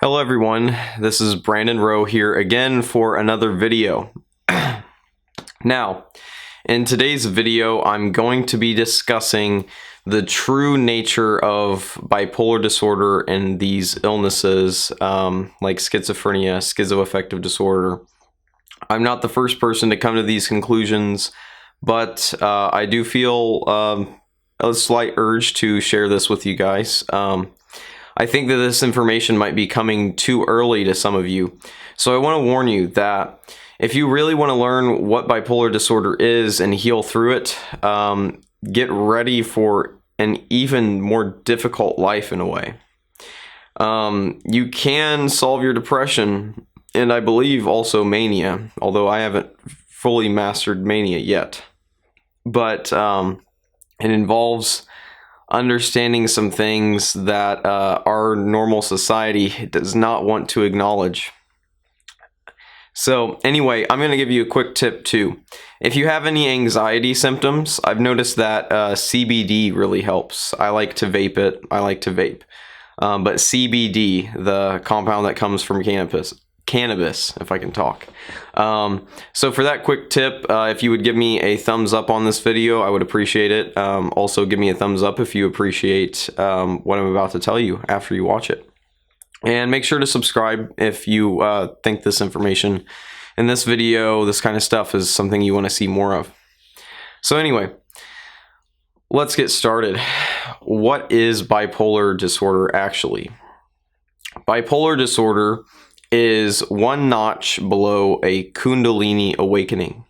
Hello everyone, this is Brandon Rowe here again for another video. Now, in today's video, I'm going to be discussing the true nature of bipolar disorder and these illnesses like schizophrenia, schizoaffective disorder. I'm not the first person to come to these conclusions, but I do feel a slight urge to share this with you guys. I think that this information might be coming too early to some of you. So I want to warn you that if you really want to learn what bipolar disorder is and heal through it, get ready for an even more difficult life in a way. You can solve your depression and I believe also mania, although I haven't fully mastered mania yet. But it involves understanding some things that our normal society does not want to acknowledge. So anyway, I'm going to give you a quick tip too. If you have any anxiety symptoms, I've noticed that CBD really helps. I like to vape it. But CBD, the compound that comes from cannabis, if I can talk. So for that quick tip, if you would give me a thumbs up on this video, I would appreciate it. Also give me a thumbs up if you appreciate what I'm about to tell you after you watch it. And make sure to subscribe if you think this information in this video, this kind of stuff is something you want to see more of. So anyway, let's get started. What is bipolar disorder actually? Bipolar disorder is one notch below a Kundalini awakening.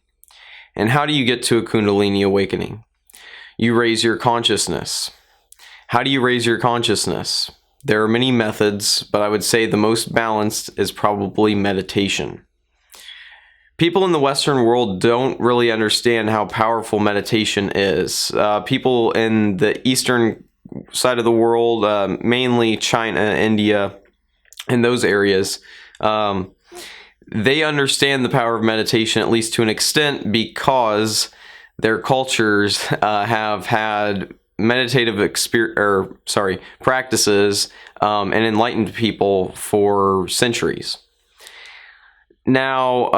And how do you get to a Kundalini awakening? You raise your consciousness. How do you raise your consciousness? There are many methods, but I would say the most balanced is probably meditation. People in the Western world don't really understand how powerful meditation is. People in the Eastern side of the world, mainly China, India, in those areas, they understand the power of meditation, at least to an extent, because their cultures have had meditative practices and enlightened people for centuries. Now,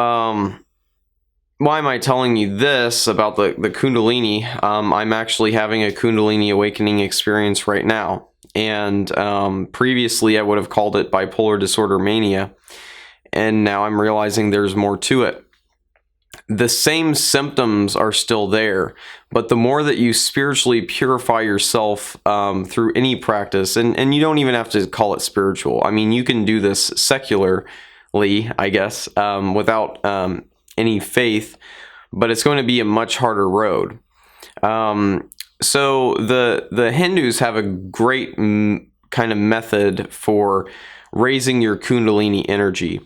why am I telling you this about the Kundalini? I'm actually having a Kundalini awakening experience right now. And previously I would have called it bipolar disorder mania, and now I'm realizing there's more to it. The same symptoms are still there, but the more that you spiritually purify yourself through any practice, and you don't even have to call it spiritual. I mean, you can do this secularly, I guess, without any faith, but it's going to be a much harder road. So the Hindus have a great kind of method for raising your Kundalini energy,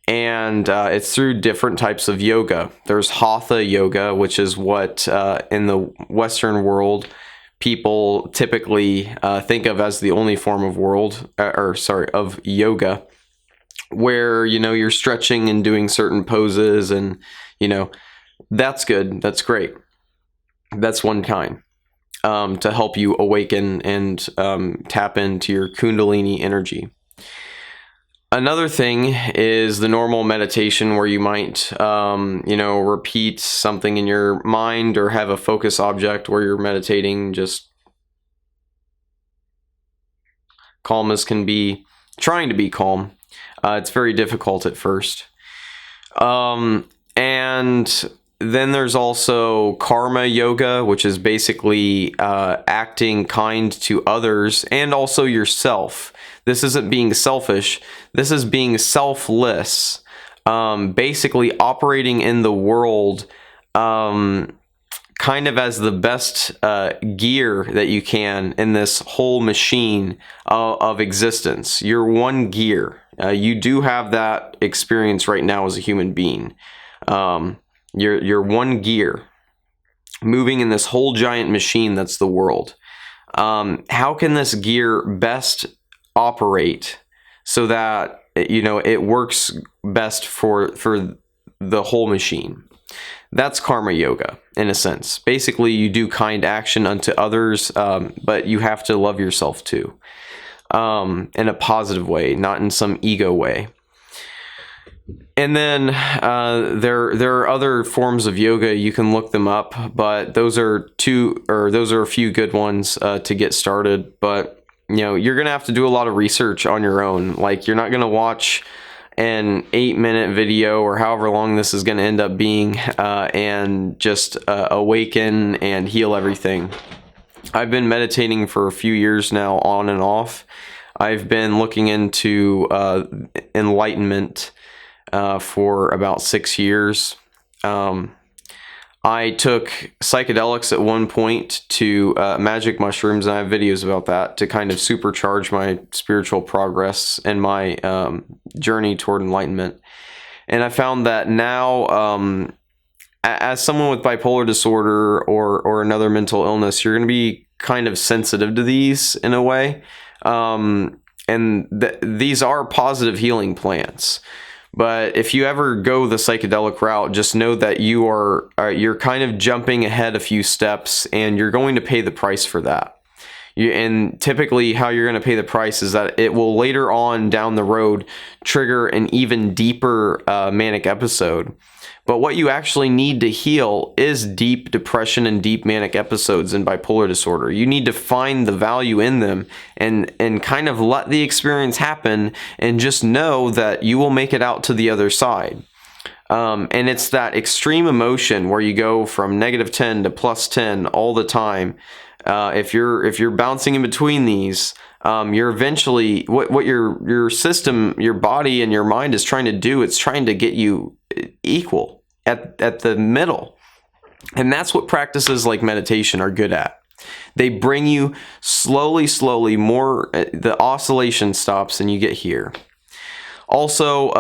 and it's through different types of yoga. There's Hatha yoga, which is what in the Western world people typically think of as the only form of of yoga, where you're stretching and doing certain poses, and that's good. That's great. That's one kind. To help you awaken and tap into your Kundalini energy. Another thing is the normal meditation where you might, repeat something in your mind or have a focus object where you're meditating, just calm as can be, trying to be calm. It's very difficult at first. And then there's also karma yoga, which is basically acting kind to others and also yourself. This isn't being selfish. This is being selfless. Basically operating in the world kind of as the best gear that you can in this whole machine of existence. You're one gear. You do have that experience right now as a human being. You're one gear moving in this whole giant machine that's the world. How can this gear best operate so that it works best for the whole machine? That's karma yoga in a sense. Basically, you do kind action unto others, but you have to love yourself too. in a positive way, not in some ego way. And then there are other forms of yoga. You can look them up, but those are a few good ones to get started. But you're gonna have to do a lot of research on your own. Like, you're not gonna watch an 8-minute video or however long this is gonna end up being and just awaken and heal everything. I've been meditating for a few years now, on and off. I've been looking into enlightenment for about 6 years. I took psychedelics at one point to magic mushrooms, and I have videos about that to kind of supercharge my spiritual progress and my journey toward enlightenment. And I found that now, as someone with bipolar disorder or another mental illness, you're going to be kind of sensitive to these in a way. And these are positive healing plants. But if you ever go the psychedelic route, just know that you're kind of jumping ahead a few steps, and you're going to pay the price for that. And typically how you're going to pay the price is that it will later on down the road trigger an even deeper manic episode. But what you actually need to heal is deep depression and deep manic episodes in bipolar disorder. You need to find the value in them and kind of let the experience happen, and just know that you will make it out to the other side. And it's that extreme emotion where you go from -10 to +10 all the time. If you're bouncing in between these, you're eventually, what your system, your body and your mind is trying to do, it's trying to get you equal at the middle. And that's what practices like meditation are good at. They bring you slowly more, the oscillation stops and you get here. Also,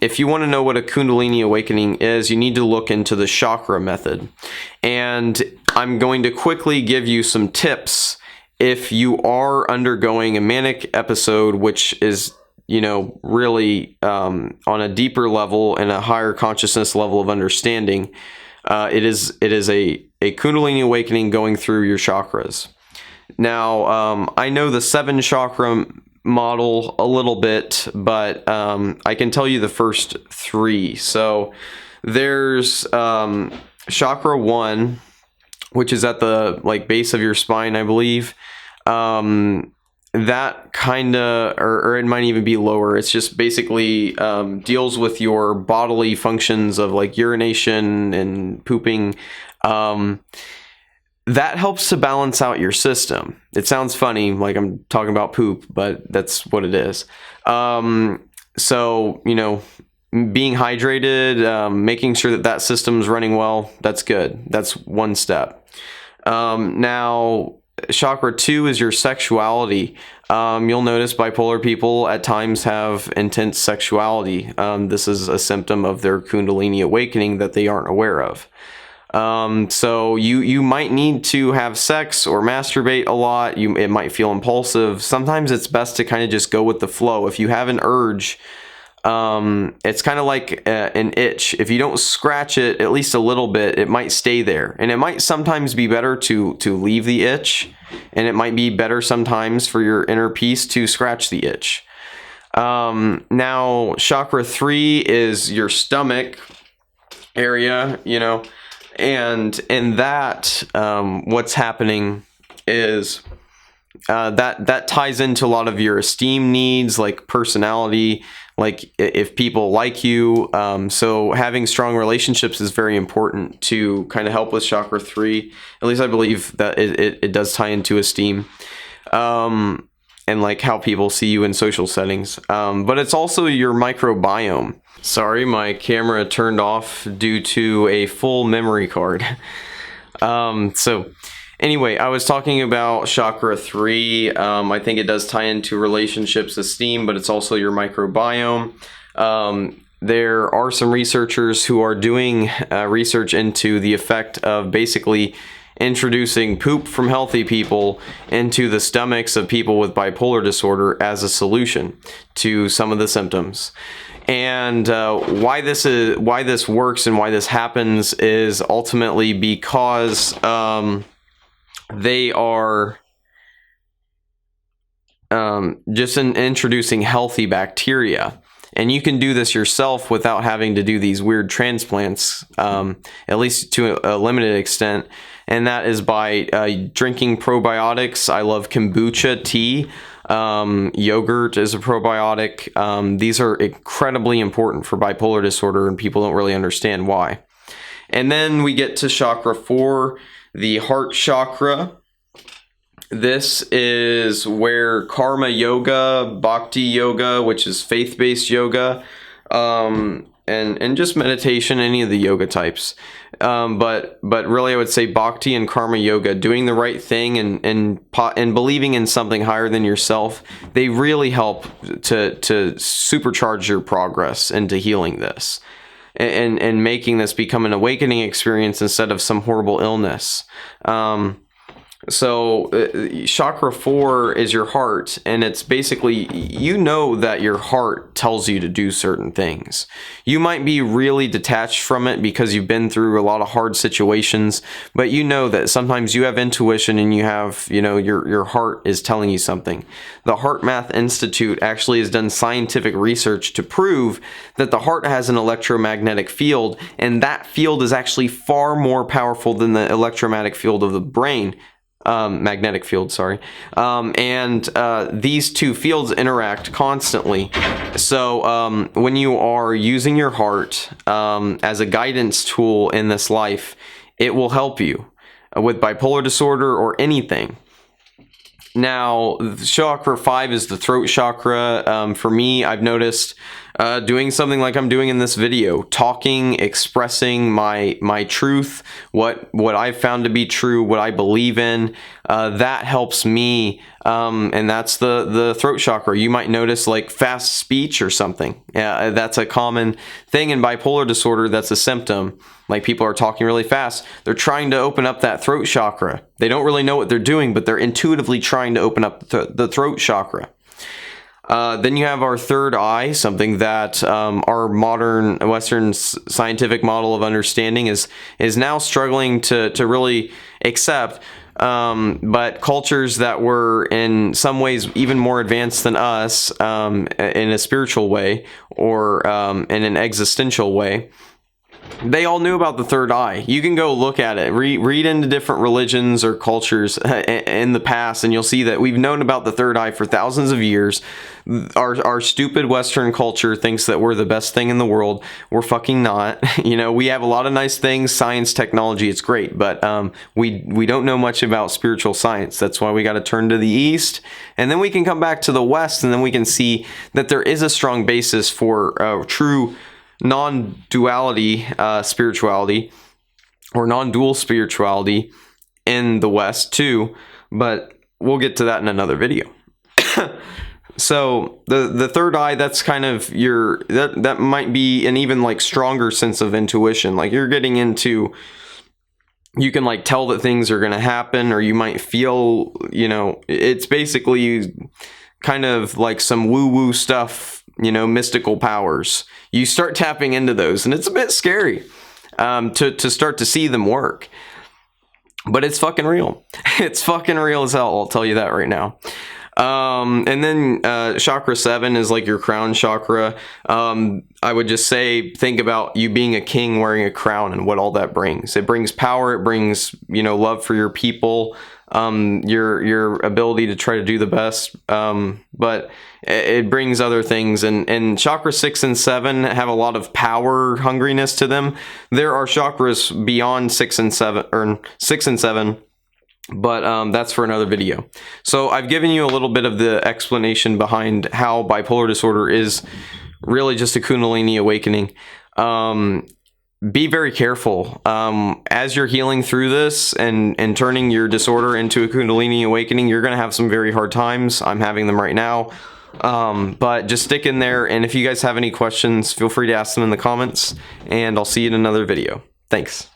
if you want to know what a Kundalini awakening is, you need to look into the chakra method. And I'm going to quickly give you some tips if you are undergoing a manic episode, which is really on a deeper level and a higher consciousness level of understanding. It is a Kundalini awakening going through your chakras. Now, I know the 7 chakra model a little bit, but I can tell you the first 3. So there's chakra 1, which is at the base of your spine, I believe. That kind of, or it might even be lower. It's just basically deals with your bodily functions of urination and pooping. That helps to balance out your system. It sounds funny, like I'm talking about poop, but that's what it is. So, being hydrated, making sure that system's running well, that's good. That's one step. Now, chakra 2 is your sexuality. You'll notice bipolar people at times have intense sexuality. This is a symptom of their Kundalini awakening that they aren't aware of. So you might need to have sex or masturbate a lot. It might feel impulsive. Sometimes it's best to kind of just go with the flow. If you have an urge, it's kind of like an itch. If you don't scratch it at least a little bit, it might stay there. And it might sometimes be better to leave the itch, and it might be better sometimes for your inner peace to scratch the itch. Now, chakra 3 is your stomach area, and in that, what's happening is that ties into a lot of your esteem needs, like personality, like if people like you. So having strong relationships is very important to kind of help with chakra 3. At least I believe that it does tie into esteem. And how people see you in social settings. But it's also your microbiome. Sorry, my camera turned off due to a full memory card. So anyway, I was talking about chakra 3. I think it does tie into relationships, esteem, but it's also your microbiome. There are some researchers who are doing research into the effect of basically introducing poop from healthy people into the stomachs of people with bipolar disorder as a solution to some of the symptoms. And why this works and why this happens is ultimately because they are just in introducing healthy bacteria. And you can do this yourself without having to do these weird transplants, at least to a limited extent. And that is by drinking probiotics. I love kombucha tea. Yogurt is a probiotic. These are incredibly important for bipolar disorder, and people don't really understand why. And then we get to chakra 4, the heart chakra. This is where karma yoga, bhakti yoga, which is faith-based yoga, and just meditation, any of the yoga types. But really I would say bhakti and karma yoga, doing the right thing and believing in something higher than yourself, they really help to supercharge your progress into healing this. And making this become an awakening experience instead of some horrible illness. So chakra 4 is your heart, and it's basically, you know that your heart tells you to do certain things. You might be really detached from it because you've been through a lot of hard situations, but you know that sometimes you have intuition and you have, your heart is telling you something. The Heart Math Institute actually has done scientific research to prove that the heart has an electromagnetic field, and that field is actually far more powerful than the electromagnetic field of the brain. Magnetic field, sorry. These two fields interact constantly. So when you are using your heart as a guidance tool in this life, it will help you with bipolar disorder or anything. Now, chakra 5 is the throat chakra. For me, I've noticed doing something like I'm doing in this video, talking, expressing my truth, what I've found to be true, what I believe in, that helps me, and that's the throat chakra. You might notice like fast speech or something. That's a common thing in bipolar disorder. That's a symptom. Like people are talking really fast. They're trying to open up that throat chakra. They don't really know what they're doing, but they're intuitively trying to open up the throat chakra. Then you have our third eye, something that our modern Western scientific model of understanding is now struggling to really accept. But cultures that were in some ways even more advanced than us in a spiritual way or in an existential way, they all knew about the third eye. You can go look at it, read into different religions or cultures in the past, and you'll see that we've known about the third eye for thousands of years. Our stupid Western culture thinks that we're the best thing in the world. We're fucking not. We have a lot of nice things, science, technology, it's great, but we don't know much about spiritual science. That's why we got to turn to the East, and then we can come back to the West, and then we can see that there is a strong basis for true non-duality spirituality or non-dual spirituality in the West too, but we'll get to that in another video. So the third eye, that's kind of that might be an even like stronger sense of intuition. Like you're getting into, you can like tell that things are going to happen, or you might feel, it's basically kind of like some woo-woo stuff, mystical powers. You start tapping into those, and it's a bit scary to start to see them work. But it's fucking real. It's fucking real as hell, I'll tell you that right now. And then chakra 7 is like your crown chakra. I would just say, think about you being a king wearing a crown and what all that brings. It brings power. It brings, love for your people. Your ability to try to do the best, but it brings other things, and chakra 6 and 7 have a lot of power hungriness to them. There are chakras beyond 6 and 7, but that's for another video. So I've given you a little bit of the explanation behind how bipolar disorder is really just a Kundalini awakening. Be very careful as you're healing through this and turning your disorder into a Kundalini awakening. You're going to have some very hard times. I'm having them right now, but just stick in there. And if you guys have any questions, feel free to ask them in the comments, and I'll see you in another video. Thanks.